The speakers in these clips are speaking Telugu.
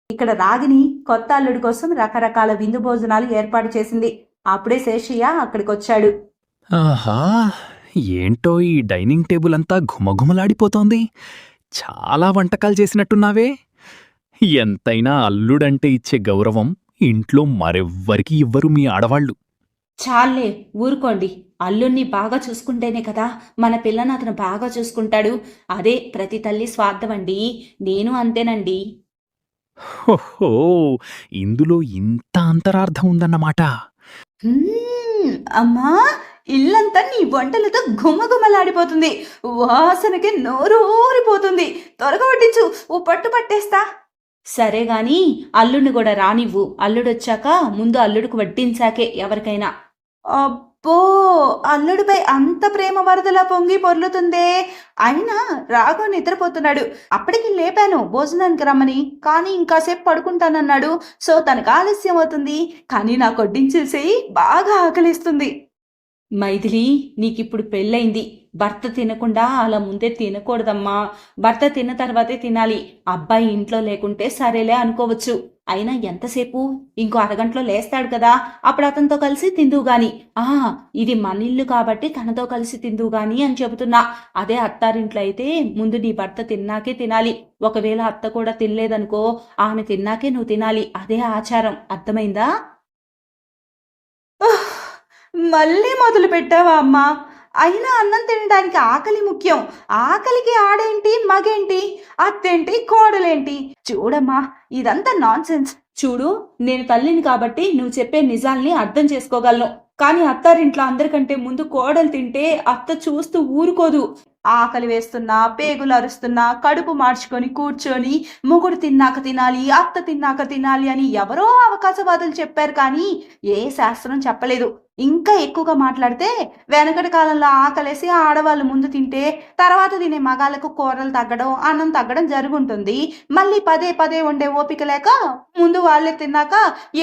ఇక్కడ రాగిని కొత్త అల్లుడి కోసం రకరకాల విందు భోజనాలు ఏర్పాటు చేసింది. అప్పుడే శేషయ్య అక్కడికొచ్చాడు. ఆహా! ఏంటో ఈ డైనింగ్ టేబుల్ అంతా ఘుమఘుమలాడిపోతోంది. చాలా వంటకాలు చేసినట్టున్నావే. ఎంతైనా అల్లుడంటే ఇచ్చే గౌరవం ఇంట్లో మరెవ్వరికీ ఇవ్వరు మీ ఆడవాళ్ళు. చాలే ఊరుకోండి. అల్లుణ్ణి బాగా చూసుకుంటేనే కదా మన పిల్లని అతను బాగా చూసుకుంటాడు. అదే ప్రతి తల్లి స్వార్థమండి. నేను అంతేనండి. హోహో! ఇందులో ఇంత అంతరార్థం ఉందన్నమాట. అమ్మా, ఇల్లంతా నీ వంటలతో గుమగుమలాడిపోతుంది. వాసనకి నోరూరిపోతుంది. త్వరగా వడ్డించు, ఓ పట్టు పట్టేస్తా. సరే గాని అల్లుడిని కూడా రానివ్వు. అల్లుడొచ్చాక ముందు అల్లుడికి వడ్డించాకే ఎవరికైనా. అబ్బో, అల్లుడిపై అంత ప్రేమ వరదలా పొంగి పొర్లుతుందే. అయినా రాఘవ నిద్రపోతున్నాడు. అప్పటికి లేపాను భోజనానికి రమ్మని, కానీ ఇంకాసేపు పడుకుంటానన్నాడు. సో తనకు ఆలస్యం అవుతుంది. కానీ నాకు వడ్డించేసేయి, బాగా ఆకలిస్తుంది. మైథిలి, నీకిప్పుడు పెళ్ళయింది. భర్త తినకుండా అలా ముందే తినకూడదమ్మా. భర్త తిన్న తర్వాతే తినాలి. అబ్బాయి ఇంట్లో లేకుంటే సరేలే అనుకోవచ్చు. అయినా ఎంతసేపు? ఇంకో అరగంటలో లేస్తాడు కదా, అప్పుడు అతనితో కలిసి తిందువు గాని. ఇది మన ఇల్లు కాబట్టి తనతో కలిసి తిందువు గాని అని చెబుతున్నా. అదే అత్తారింట్లో అయితే ముందు నీ భర్త తిన్నాకే తినాలి. ఒకవేళ అత్త కూడా తినలేదనుకో, ఆమె తిన్నాకే నువ్వు తినాలి. అదే ఆచారం. అర్థమైందా? మళ్ళీ మొదలు పెట్టావా అమ్మా? అయినా అన్నం తినడానికి ఆకలి ముఖ్యం. ఆకలికి ఆడేంటి, మగేంటి, అత్తేంటి, కోడలేంటి? చూడమ్మా, ఇదంతా నాన్సెన్స్. చూడు, నేను తల్లిని కాబట్టి నువ్వు చెప్పే నిజాల్ని అర్థం చేసుకోగలను. కానీ అత్తారింట్లో అందరికంటే ముందు కోడలు తింటే అత్త చూస్తూ ఊరుకోదు. ఆకలి వేస్తున్నా, పేగులు అరుస్తున్నా, కడుపు మార్చుకొని కూర్చొని మొగుడు తిన్నాక తినాలి, అత్త తిన్నాక తినాలి అని ఎవరో అవకాశవాదులు చెప్పారు, కానీ ఏ శాస్త్రం చెప్పలేదు. ఇంకా ఎక్కువగా మాట్లాడితే వెనకటి కాలంలో ఆకలేసి ఆడవాళ్ళు ముందు తింటే తర్వాత తినే మగాళ్ళకు కూరలు తగ్గడం, అన్నం తగ్గడం జరుగుంటుంది. మళ్ళీ పదే పదే వండే ఓపిక లేక ముందు వాళ్ళే తిన్నాక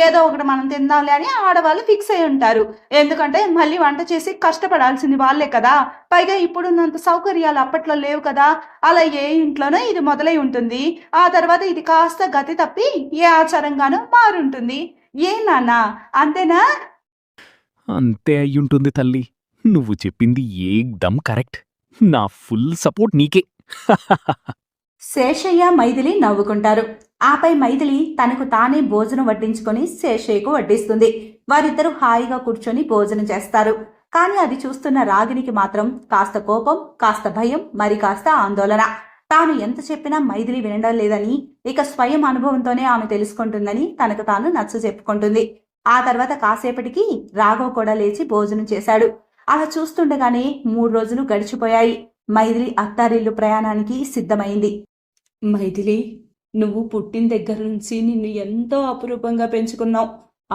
ఏదో ఒకటి మనం తిందాంలే అని ఆడవాళ్ళు ఫిక్స్ అయి ఉంటారు. ఎందుకంటే మళ్ళీ వంట చేసి కష్టపడాల్సింది వాళ్ళే కదా. పైగా ఇప్పుడున్నంత సౌకర్యాలు అప్పట్లో లేవు కదా. అలా ఏ ఇంట్లోనో ఇది మొదలై ఉంటుంది. ఆ తర్వాత ఇది కాస్త గతి తప్పి ఏ ఆచారంగానో మారుంటుంది. ఏ నాన్న, అంతేనా? అంతే అయ్యుంటుంది తల్లి. నువ్వు చెప్పింది ఏక్దమ్ కరెక్ట్. నా ఫుల్ సపోర్ట్ నీకే. శేషయ్య, మైథిలి నవ్వుకుంటారు. ఆపై మైథిలి తనకు తానే భోజనం వడ్డించుకొని శేషయ్యకు వడ్డిస్తుంది. వారిద్దరూ హాయిగా కూర్చొని భోజనం చేస్తారు. కానీ అది చూస్తున్న రాగినికి మాత్రం కాస్త కోపం, కాస్త భయం, మరి కాస్త ఆందోళన. తాను ఎంత చెప్పినా మైథిలి వినడం లేదని, ఇక స్వయం అనుభవంతోనే ఆమె తెలుసుకుంటుందని తనకు తాను నచ్చ చెప్పుకుంటుంది. ఆ తర్వాత కాసేపటికి రాఘవ్ కూడా లేచి భోజనం చేశాడు. అలా చూస్తుండగానే 3 రోజులు గడిచిపోయాయి. మైథిలి అత్తారిల్లు ప్రయాణానికి సిద్ధమైంది. మైథిలి, నువ్వు పుట్టిన దగ్గర నుంచి నిన్ను ఎంతో అపురూపంగా పెంచుకున్నావు.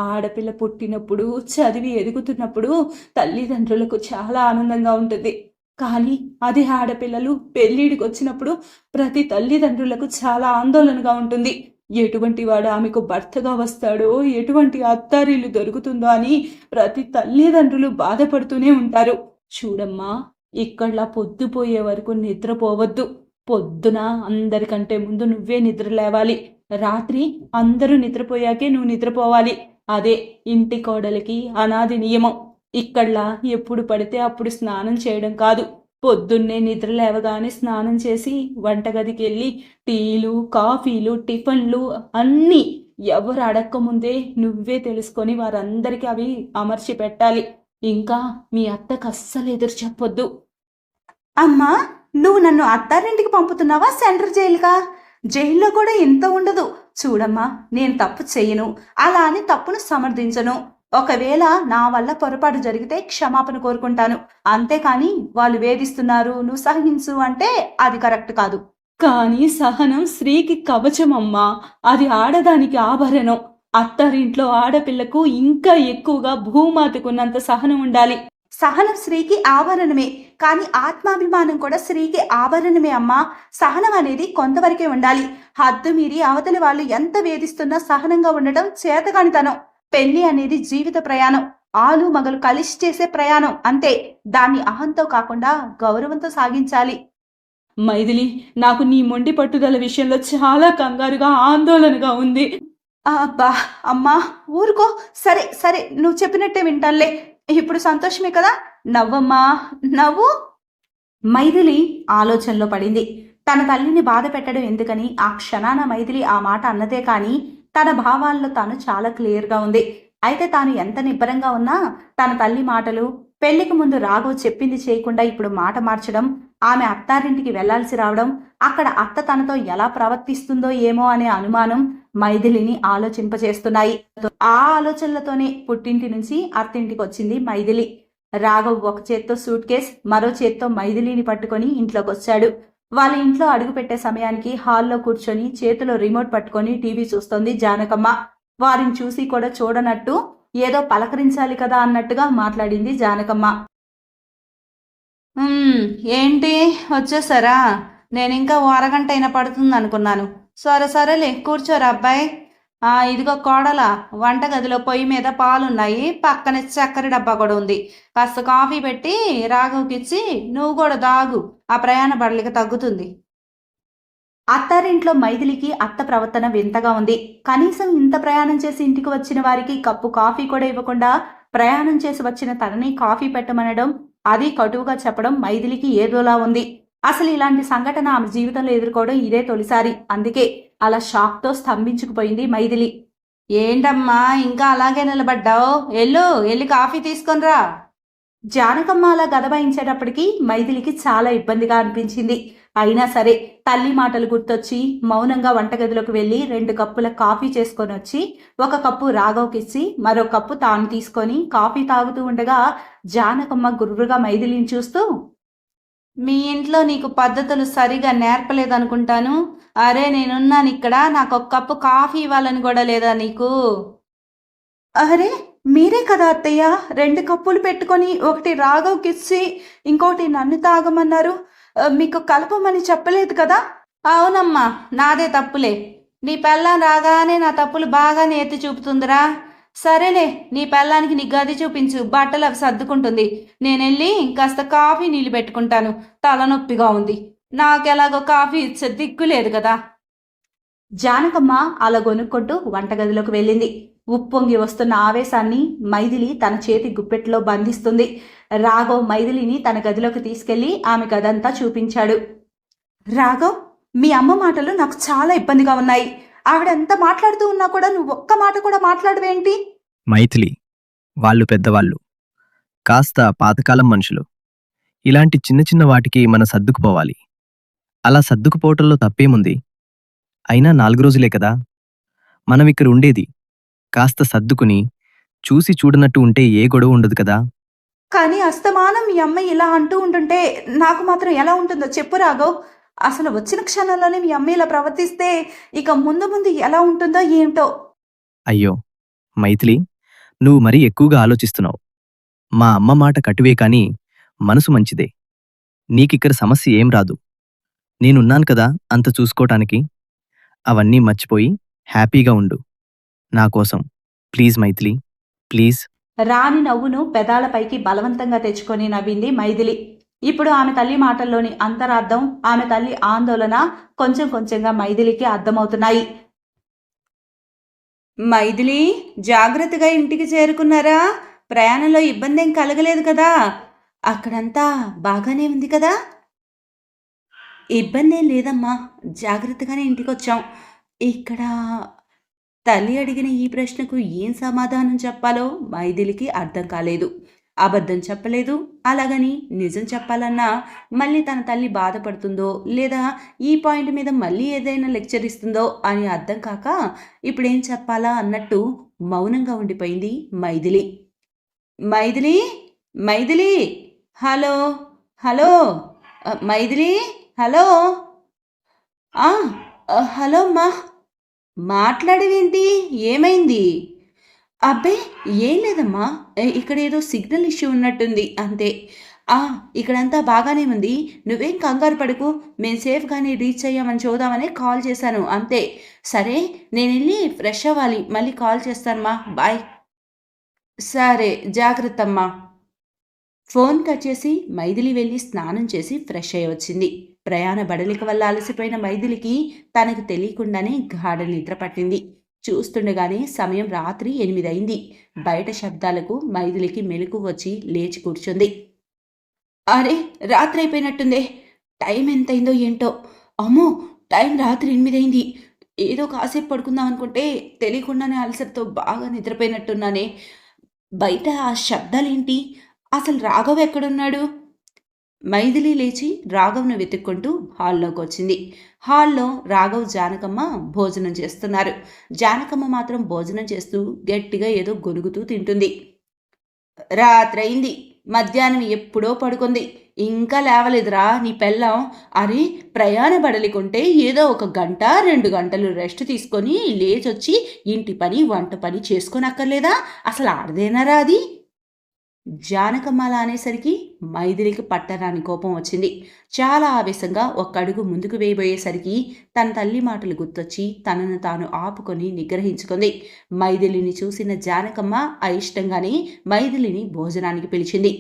ఆడపిల్ల పుట్టినప్పుడు, చదివి ఎదుగుతున్నప్పుడు తల్లిదండ్రులకు చాలా ఆనందంగా ఉంటుంది. కానీ అదే ఆడపిల్లలు పెళ్ళిడికి వచ్చినప్పుడు ప్రతి తల్లిదండ్రులకు చాలా ఆందోళనగా ఉంటుంది. ఎటువంటి వాడు ఆమెకు భర్తగా వస్తాడో, ఎటువంటి అత్తారిల్లు దొరుకుతుందో అని ప్రతి తల్లిదండ్రులు బాధపడుతూనే ఉంటారు. చూడమ్మా, ఇక్కడ్లా పొద్దుపోయే వరకు నిద్రపోవద్దు. పొద్దున అందరికంటే ముందు నువ్వే నిద్ర లేవాలి. రాత్రి అందరూ నిద్రపోయాకే నువ్వు నిద్రపోవాలి. అదే ఇంటి కోడలికి అనాది నియమం. ఇక్కడ్లా ఎప్పుడు పడితే అప్పుడు స్నానం చేయడం కాదు. పొద్దున్నే నిద్ర లేవగానే స్నానం చేసి వంటగదికి వెళ్ళి టీలు, కాఫీలు, టిఫిన్లు అన్నీ ఎవరు అడక్కముందే నువ్వే తెలుసుకొని వారందరికీ అవి అమర్చి పెట్టాలి. ఇంకా మీ అత్తకు అస్సలు ఎదురు చెప్పొద్దు. అమ్మా, నువ్వు నన్ను అత్తారింటికి పంపుతున్నావా, సెంట్రల్ జైలుకా? జైల్లో కూడా ఇంత ఉండదు. చూడమ్మా, నేను తప్పు చెయ్యను, అలా అని తప్పును సమర్థించను. ఒకవేళ నా వల్ల పొరపాటు జరిగితే క్షమాపణ కోరుకుంటాను. అంతేకాని వాళ్ళు వేధిస్తున్నారు, నువ్వు సహించు అంటే అది కరెక్ట్ కాదు. కానీ సహనం స్త్రీకి కవచమమ్మా. అది ఆడదానికి ఆభరణం. అత్తారింట్లో ఆడపిల్లకు ఇంకా ఎక్కువగా భూమాతకున్నంత సహనం ఉండాలి. సహనం స్త్రీకి ఆభరణమే, కానీ ఆత్మాభిమానం కూడా స్త్రీకి ఆభరణమే అమ్మా. సహనం అనేది కొంతవరకే ఉండాలి. హద్దు మీరి అవతలి వాళ్ళు ఎంత వేధిస్తున్నా సహనంగా ఉండటం చేతగానితనం. పెళ్లి అనేది జీవిత ప్రయాణం. ఆలు మగలు కలిసి చేసే ప్రయాణం అంతే. దాన్ని అహంతో కాకుండా గౌరవంతో సాగించాలి. మైథిలి, నాకు నీ మొండి పట్టుదల విషయంలో చాలా కంగారుగా, ఆందోళనగా ఉంది. అబ్బా! అమ్మా ఊరుకో. సరే, సరే నువ్వు చెప్పినట్టే వింటానులే. ఇప్పుడు సంతోషమే కదా! నవ్వమ్మా, నవ్వు. మైథిలి ఆలోచనలో పడింది. తన తల్లిని బాధ పెట్టడం ఎందుకని ఆ క్షణాన మైథిలి ఆ మాట అన్నదే కానీ తన భావాల్లో తాను చాలా క్లియర్గా ఉంది. అయితే తాను ఎంత నిబ్బరంగా ఉన్నా తన తల్లి మాటలు, పెళ్లికి ముందు రాఘవ్ చెప్పింది చేయకుండా ఇప్పుడు మాట మార్చడం, ఆమె అత్తారింటికి వెళ్లాల్సి రావడం, అక్కడ అత్త తనతో ఎలా ప్రవర్తిస్తుందో ఏమో అనే అనుమానం మైథిలిని ఆలోచింపజేస్తున్నాయి. ఆ ఆలోచనలతోనే పుట్టింటి నుంచి అత్తింటికి వచ్చింది మైథిలి. రాఘవ్ ఒక చేత్తో సూట్ కేస్, మరో చేత్తో మైథిలిని పట్టుకొని ఇంట్లోకొచ్చాడు. వాళ్ళ ఇంట్లో అడుగుపెట్టే సమయానికి హాల్లో కూర్చొని చేతిలో రిమోట్ పట్టుకొని టీవీ చూస్తోంది జానకమ్మ. వారిని చూసి కూడా చూడనట్టు ఏదో పలకరించాలి కదా అన్నట్టుగా మాట్లాడింది జానకమ్మ. ఏంటి వచ్చేసారా? నేనింకా ఓ అరగంట అయినా పడుతుంది అనుకున్నాను. సరే సరేలే కూర్చోరా అబ్బాయి. ఇదిగో కోడలా, వంటగదిలో పొయ్యి మీద పాలున్నాయి, పక్కనే చక్కెర డబ్బా కూడా ఉంది. కాస్త కాఫీ పెట్టి రాఘవ్కిచ్చి నువ్వు కూడా దాగు, ఆ ప్రయాణ బడలిక తగ్గుతుంది. అత్తారింట్లో మైథిలికి అత్త ప్రవర్తన వింతగా ఉంది. కనీసం ఇంత ప్రయాణం చేసి ఇంటికి వచ్చిన వారికి కప్పు కాఫీ కూడా ఇవ్వకుండా ప్రయాణం చేసి వచ్చిన తనని కాఫీ పెట్టమనడం, అది కటువుగా చెప్పడం మైథిలికి ఏదోలా ఉంది. అసలు ఇలాంటి సంఘటన ఆమె జీవితంలో ఎదుర్కోవడం ఇదే తొలిసారి. అందుకే అలా షాక్తో స్తంభించుకుపోయింది మైథిలి. ఏంటమ్మా ఇంకా అలాగే నిలబడ్డావు? వెళ్ళి కాఫీ తీసుకొనిరా. జానకమ్మ అలా గదబాయించేటప్పటికి మైథిలికి చాలా ఇబ్బందిగా అనిపించింది. అయినా సరే తల్లి మాటలు గుర్తొచ్చి మౌనంగా వంటగదిలోకి వెళ్ళి 2 కప్పుల కాఫీ చేసుకొని వచ్చి ఒక కప్పు రాఘవ్కిచ్చి మరో కప్పు తాను తీసుకొని కాఫీ తాగుతూ ఉండగా జానకమ్మ గుర్రుగా మైథిలిని చూస్తూ, మీ ఇంట్లో నీకు పద్ధతులు సరిగా నేర్పలేదనుకుంటాను. అరే నేనున్నాను ఇక్కడ, నాకు ఒక కప్పు కాఫీ ఇవ్వాలని కూడా లేదా నీకు? అరే మీరే కదా అత్తయ్య 2 కప్పులు పెట్టుకొని ఒకటి రాఘవ్కిచ్చి ఇంకోటి నన్ను తాగమన్నారు. మీకు కలపమని చెప్పలేదు కదా? అవునమ్మా, నాదే తప్పులే. నీ పెళ్ళాం రాగానే నా తప్పులు బాగానే ఎత్తి చూపుతుందిరా. సరేలే, నీ పెళ్ళానికి నీ గది చూపించు, బట్టలు అవి సర్దుకుంటుంది. నేనెళ్ళి కాస్త కాఫీ నీళ్ళు పెట్టుకుంటాను, తలనొప్పిగా ఉంది. నాకెలాగో కాఫీ ఇచ్చే దిక్కు లేదు కదా. జానకమ్మ అలా గొనుక్కుంటూ వంటగదిలోకి వెళ్ళింది. ఉప్పొంగి వస్తున్న ఆవేశాన్ని మైథిలి తన చేతి గుప్పెట్లో బంధిస్తుంది. రాఘవ్ మైథిలిని తన గదిలోకి తీసుకెళ్లి ఆమె గదంతా చూపించాడు. రాఘవ్, మీ అమ్మ మాటలు నాకు చాలా ఇబ్బందిగా ఉన్నాయి. ఆవిడెంత మాట్లాడుతూ ఉన్నా కూడా నువ్వు ఒక్క మాట కూడా మాట్లాడవేంటి? మైథిలి, వాళ్ళు పెద్దవాళ్ళు, కాస్త పాతకాలం మనుషులు. ఇలాంటి చిన్న చిన్న వాటికి మనం సర్దుకుపోవాలి. అలా సర్దుకుపోవటంలో తప్పేముంది? అయినా 4 రోజులే కదా మనమిక్కడ ఉండేది. కాస్త సర్దుకుని చూసి చూడనట్టు ఉంటే ఏ గొడవ ఉండదు కదా. కానీ అస్తమానం మీ అమ్మ ఇలా అంటూ ఉంటుంటే నాకు మాత్రం ఎలా ఉంటుందో చెప్పు రాఘవ్. అసలు వచ్చిన క్షణంలోనే మీ అమ్మ ఇలా ప్రవర్తిస్తే ఇక ముందు ముందు ఎలా ఉంటుందో ఏంటో. అయ్యో మైథిలి, నువ్వు మరీ ఎక్కువగా ఆలోచిస్తున్నావు. మా అమ్మ మాట కటువే కాని మనసు మంచిదే. నీకిక్కడ సమస్య ఏం రాదు. నేనున్నాను కదా అంత చూసుకోటానికి. అవన్నీ మర్చిపోయి హ్యాపీగా ఉండు నా కోసం. Please Maithili, please. రాని నవ్వును పెదాలపైకి బలవంతంగా తెచ్చుకొని నవ్వింది మైథిలి. ఇప్పుడు ఆమె తల్లి మాటల్లోని అంతరార్థం, ఆమె తల్లి ఆందోళన కొంచెం కొంచెంగా మైథిలికి అర్థమవుతున్నాయి. మైథిలి, జాగ్రత్తగా ఇంటికి చేరుకున్నారా? ప్రయాణంలో ఇబ్బంది ఏం కలగలేదు కదా? అక్కడంతా బాగానే ఉంది కదా? ఇబ్బంది ఏం లేదమ్మా, జాగ్రత్తగానే ఇంటికొచ్చాం. ఇక్కడ తల్లి అడిగిన ఈ ప్రశ్నకు ఏం సమాధానం చెప్పాలో మైథిలికి అర్థం కాలేదు. అబద్ధం చెప్పలేదు, అలాగని నిజం చెప్పాలన్నా మళ్ళీ తన తల్లి బాధపడుతుందో లేదా ఈ పాయింట్ మీద మళ్ళీ ఏదైనా లెక్చర్ ఇస్తుందో అని అర్థం కాక ఇప్పుడేం చెప్పాలా అన్నట్టు మౌనంగా ఉండిపోయింది Maithili. Maithili, Maithili, hello, hello, Maithili, hello. Hello అమ్మా. మాట్లాడేవేంటి? ఏమైంది? అబ్బే ఏం లేదమ్మా, ఇక్కడ ఏదో సిగ్నల్ ఇష్యూ ఉన్నట్టుంది అంతే. ఇక్కడంతా బాగానే ఉంది, నువ్వేం కంగారు పడకు, మేము సేఫ్గానే రీచ్ అయ్యామని చూద్దామని కాల్ చేశాను అంతే. సరే నేను వెళ్ళి ఫ్రెష్ అవ్వాలి, మళ్ళీ కాల్ చేస్తానమ్మా, బాయ్. సరే జాగ్రత్త అమ్మా. ఫోన్ కట్ చేసి మైథిలి వెళ్ళి స్నానం చేసి ఫ్రెష్ అయ్యి వచ్చింది. ప్రయాణ బడలిక వల్ల అలసిపోయిన మైథిలికి తనకు తెలియకుండానే గాఢ నిద్ర పట్టింది. చూస్తుండగానే సమయం రాత్రి 8 అయింది. బయట శబ్దాలకు మైథిలికి మెలకువ వచ్చి లేచి కూర్చుంది. అరే, రాత్రి అయిపోయినట్టుందే. టైం ఎంతైందో ఏంటో. అమ్మో, టైం రాత్రి 8 అయింది. ఏదో కాసేపు పడుకుందాం అనుకుంటే తెలియకుండానే అలసటతో బాగా నిద్రపోయినట్టున్నానే. బయట ఆ శబ్దాలేంటి? అసలు రాఘవ్ ఎక్కడున్నాడు? మైథిలి లేచి రాఘవ్ను వెతుక్కుంటూ హాల్లోకి వచ్చింది. హాల్లో రాఘవ్, జానకమ్మ భోజనం చేస్తున్నారు. జానకమ్మ మాత్రం భోజనం చేస్తూ గట్టిగా ఏదో గొనుగుతూ తింటుంది. రాత్రయింది, మధ్యాహ్నం ఎప్పుడో పడుకుంది, ఇంకా లేవలేదురా నీ పెళ్ళాం. అరే, ప్రయాణ బడలికుంటే ఏదో 1 గంట 2 గంటలు రెస్ట్ తీసుకొని లేచొచ్చి ఇంటి పని వంట పని చేసుకోనక్కర్లేదా? అసలు ఆడదేనారా అది? జానకమ్మ అలా అనేసరికి మైథిలికి పట్టరాని కోపం వచ్చింది. చాలా ఆవేశంగా 1 అడుగు ముందుకు వేయబోయేసరికి తన తల్లి మాటలు గుర్తొచ్చి తనను తాను ఆపుకొని నిగ్రహించుకుంది. మైథిలిని చూసిన జానకమ్మ అయిష్టంగానే మైథిలిని భోజనానికి పిలిచింది.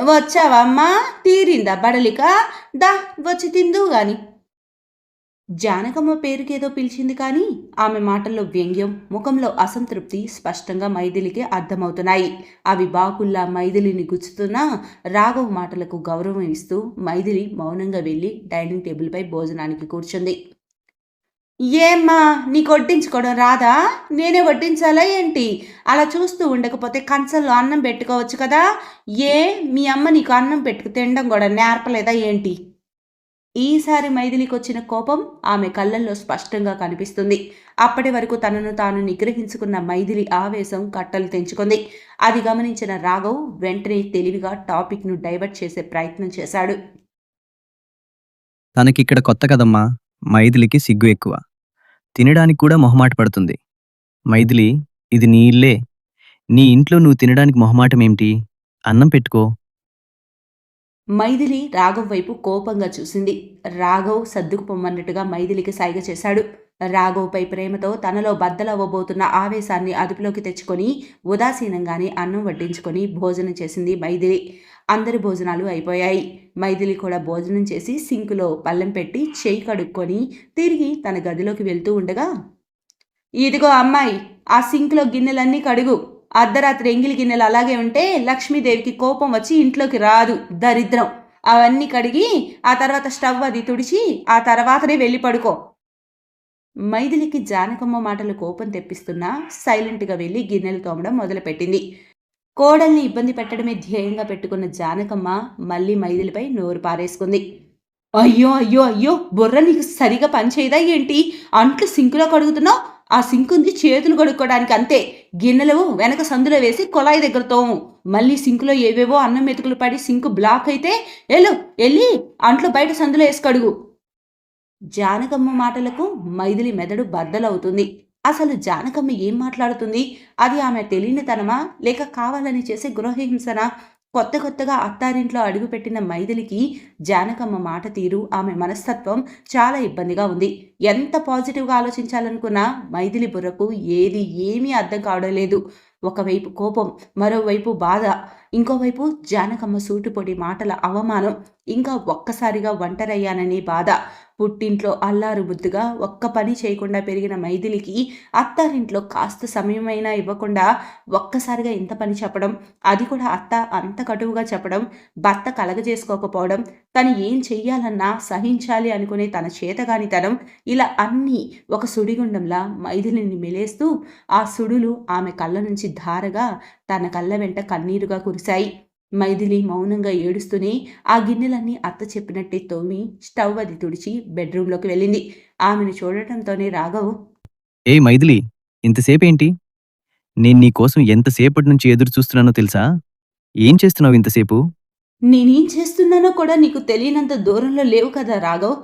వచ్చావా అమ్మా? తీరిందా బడలిక? దా వచ్చి తిందువు గాని. జానకమ్మ పేరుకేదో పిలిచింది కానీ ఆమె మాటల్లో వ్యంగ్యం, ముఖంలో అసంతృప్తి స్పష్టంగా మైథిలికి అర్థమవుతున్నాయి. అవి బాకుల్లా మైథిలిని గుచ్చుతున్నా రాఘవ్ మాటలకు గౌరవం ఇస్తూ మైథిలి మౌనంగా వెళ్ళి డైనింగ్ టేబుల్పై భోజనానికి కూర్చుంది. ఏమ్మా, నీకు వడ్డించుకోవడం రాదా? నేనే వడ్డించాలా ఏంటి? అలా చూస్తూ ఉండకపోతే కంచంలో అన్నం పెట్టుకోవచ్చు కదా. ఏ, మీ అమ్మ నీకు అన్నం పెట్టుకు తినడం కూడా నేర్పలేదా ఏంటి? ఈసారి మైథిలికి వచ్చిన కోపం ఆమె కళ్ళల్లో స్పష్టంగా కనిపిస్తుంది. అప్పటి వరకు తనను తాను నిగ్రహించుకున్న మైథిలి ఆవేశం కట్టలు తెంచుకుంది. అది గమనించిన రాఘవ్ వెంటనే తెలివిగా టాపిక్ను డైవర్ట్ చేసే ప్రయత్నం చేశాడు. తనకిక్కడ కొత్త కదమ్మా. మైథిలికి సిగ్గు ఎక్కువ. తినడానికి కూడా మొహమాట పడుతుంది. మైథిలి, ఇది నీ ఇల్లే. నీ ఇంట్లో నువ్వు తినడానికి మొహమాటమేమిటి? అన్నం పెట్టుకో. మైథిలి రాఘవ్ వైపు కోపంగా చూసింది. రాఘవ్ సర్దుకుపోమన్నట్టుగా మైథిలికి సైగ చేశాడు. రాఘవ్పై ప్రేమతో తనలో బద్దలవ్వబోతున్న ఆవేశాన్ని అదుపులోకి తెచ్చుకొని ఉదాసీనంగానే అన్నం వడ్డించుకొని భోజనం చేసింది మైథిలి. అందరి భోజనాలు అయిపోయాయి. మైథిలి కూడా భోజనం చేసి సింకులో పళ్ళెం పెట్టి చేయి కడుక్కొని తిరిగి తన గదిలోకి వెళ్తూ ఉండగా, ఇదిగో అమ్మాయి, ఆ సింకులో గిన్నెలన్నీ కడుగు. అర్ధరాత్రి ఎంగిలి గిన్నెలు అలాగే ఉంటే లక్ష్మీదేవికి కోపం వచ్చి ఇంట్లోకి రాదు, దరిద్రం. అవన్నీ కడిగి ఆ తర్వాత స్టవ్ అది తుడిచి ఆ తర్వాతనే వెళ్ళి పడుకో. మైథిలికి జానకమ్మ మాటలు కోపం తెప్పిస్తున్నా సైలెంట్గా వెళ్ళి గిన్నెలు తోమడం మొదలుపెట్టింది. కోడల్ని ఇబ్బంది పెట్టడమే ధ్యేయంగా పెట్టుకున్న జానకమ్మ మళ్ళీ మైథిలిపై నోరు పారేసుకుంది. అయ్యో అయ్యో అయ్యో, బుర్ర నీకు సరిగా పనిచేయదా ఏంటి? అంట్లు సింకులో కడుగుతున్నావు. ఆ సింకుంది చేతులు కడుక్కోవడానికి అంతే. గిన్నెలు వెనక సందులో వేసి కొలాయి దగ్గర తోము. మళ్ళీ సింకులో ఏవేవో అన్నం మెతుకులు పడి సింకు బ్లాక్ అయితే వెళ్ళి అంట్లు బయట సందులో వేసి కడుగు. జానకమ్మ మాటలకు మైథిలి మెదడు బద్దలవుతుంది. అసలు జానకమ్మ ఏం మాట్లాడుతుంది? అది ఆమె తెలియనితనమా లేక కావాలని చేసే గృహహింసనా? కొత్తగా అత్తారింట్లో అడుగుపెట్టిన మైథిలికి జానకమ్మ మాట తీరు, ఆమె మనస్తత్వం చాలా ఇబ్బందిగా ఉంది. ఎంత పాజిటివ్గా ఆలోచించాలనుకున్నా మైథిలి బుర్రకు ఏమీ అర్థం కావడం లేదు. ఒకవైపు కోపం, మరోవైపు బాధ, ఇంకోవైపు జానకమ్మ సూటిపొడి మాటల అవమానం, ఇంకా ఒక్కసారిగా ఒంటరయ్యానని బాధ. పుట్టింట్లో అల్లారు బుద్ధిగా ఒక్క పని చేయకుండా పెరిగిన మైథిలికి అత్తారింట్లో కాస్త సమయమైనా ఇవ్వకుండా ఒక్కసారిగా ఇంత పని చెప్పడం, అది కూడా అత్త అంత కటువుగా చెప్పడం, భర్త కలగజేసుకోకపోవడం, తను ఏం చెయ్యాలన్నా సహించాలి అనుకునే తన చేతగానితనం, ఇలా అన్నీ ఒక సుడిగుండంలా మైథిలిని మెలేస్తూ ఆ సుడులు ఆమె కళ్ళ నుంచి ధారగా తన కళ్ళ వెంట కన్నీరుగా కురిశాయి. మైథిలి మౌనంగా ఏడుస్తూనే ఆ గిన్నెలన్నీ అత్త చెప్పినట్టే తోమి స్టవ్ అది తుడిచి బెడ్రూంలోకి వెళ్ళింది. ఆమెను చూడటంతోనే రాఘవ్, ఏ మైథిలి, ఇంతసేపేంటి? నేను నీకోసం ఎంతసేపటి నుంచి ఎదురు చూస్తున్నానో తెలుసా? ఏం చేస్తున్నావు ఇంతసేపు? నేనేం చేస్తున్నానో కూడా నీకు తెలియనంత దూరంలో లేవు కదా రాఘవ్.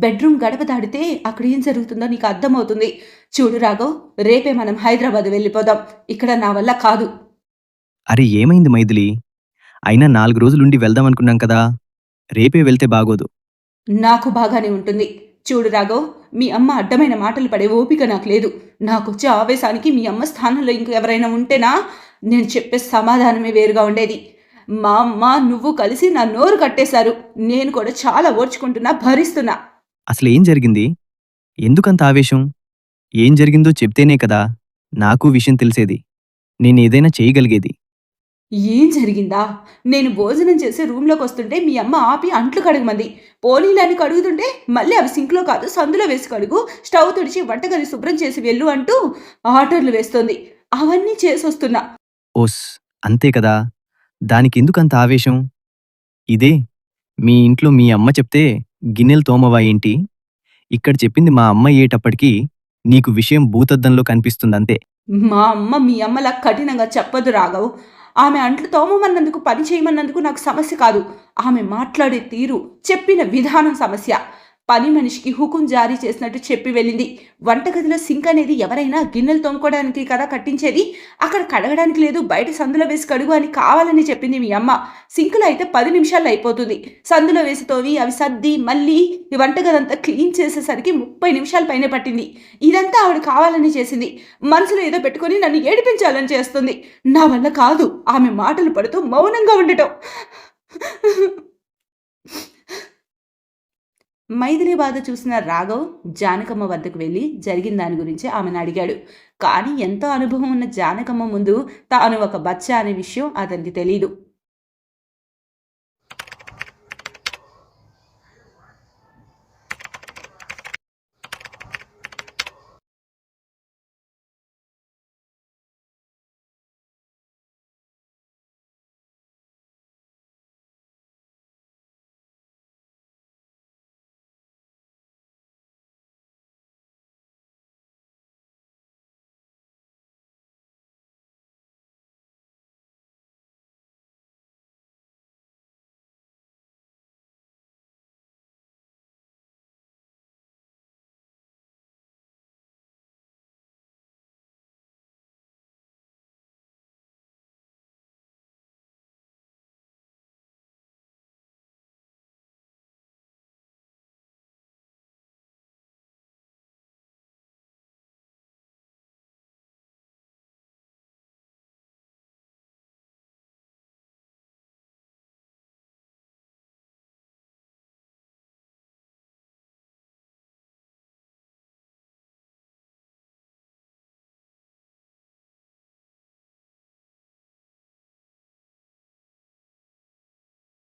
బెడ్రూమ్ గడప దాడితే అక్కడ ఏం జరుగుతుందో నీకు అర్థమవుతుంది. చూడు రాఘవ్, రేపే మనం హైదరాబాద్ వెళ్ళిపోదాం. ఇక్కడ నా వల్ల కాదు. అరే, ఏమైంది మైథిలి? అయినా 4 రోజులుండి వెళ్దామనుకున్నాం కదా. రేపే వెళ్తే బాగోదు. నాకు బాగానే ఉంటుంది. చూడు రాఘవ్, మీ అమ్మ అడ్డమైన మాటలు పడే ఓపిక నాకు లేదు. నాకొచ్చే ఆవేశానికి మీ అమ్మ స్థానంలో ఇంకెవరైనా ఉంటేనా నేను చెప్పే సమాధానమే వేరుగా ఉండేది. మా అమ్మ నువ్వు కలిసి నా నోరు కట్టేశారు. నేను కూడా చాలా ఓర్చుకుంటున్నా, భరిస్తున్నా. అసలేం జరిగింది? ఎందుకంత ఆవేశం? ఏం జరిగిందో చెప్తేనే కదా నాకు విషయం తెలిసేది. నేనేదైనా చేయగలిగేది. ఏం జరిగిందా? నేను భోజనం చేసి రూమ్లోకి వస్తుంటే మీ అమ్మ ఆపి అంట్లు కడగమంది. పోనీలని కడుగుతుంటే మళ్ళీ అవి సింక్లో కాదు సందులో వేసి కడుగు, స్టవ్ తుడిచి వంటగది శుభ్రం చేసి వెళ్ళు అంటూ ఆర్డర్లు వేస్తోంది. అవన్నీ చేసొస్తున్నా. ఓస్, అంతే కదా! దానికెందుకంత ఆవేశం? ఇదే మీ ఇంట్లో మీ అమ్మ చెప్తే గిన్నెలు తోమవా ఏంటి? ఇక్కడ చెప్పింది మా అమ్మ అయ్యేటప్పటికి నీకు విషయం భూతద్దంలో కనిపిస్తుందంతే. మా అమ్మ మీ అమ్మలా కఠినంగా చెప్పదు రాఘవ్. ఆమె అంట్లు తోమమన్నందుకు, పని చేయమన్నందుకు నాకు సమస్య కాదు. ఆమె మాట్లాడే తీరు, చెప్పిన విధానం సమస్య. పని మనిషికి హుకుం జారీ చేసినట్టు చెప్పి వెళ్ళింది. వంటగదిలో సింక్ అనేది ఎవరైనా గిన్నెలు తోముకోవడానికి కదా కట్టించేది. అక్కడ కడగడానికి లేదు, బయట సందులో వేసి కడుగు అని కావాలని చెప్పింది మీ అమ్మ. సింకులో అయితే 10 నిమిషాల్లో అయిపోతుంది. సందులో వేసి తోమి అవి సర్ది మళ్ళీ ఈ వంటగదంతా క్లీన్ చేసేసరికి 30 నిమిషాల పైనే పట్టింది. ఇదంతా ఆవిడ కావాలని చేసింది. మనసులో ఏదో పెట్టుకొని నన్ను ఏడిపించాలని చేస్తుంది. నా వల్ల కాదు ఆమె మాటలు పడుతూ మౌనంగా ఉండటం. మైథిలి బాధ చూసిన రాఘవ్ జానకమ్మ వద్దకు వెళ్ళి జరిగిన దాని గురించి ఆమెను అడిగాడు. కానీ ఎంతో అనుభవం ఉన్న జానకమ్మ ముందు తాను ఒక బచ్చా అనే విషయం అతనికి తెలీదు.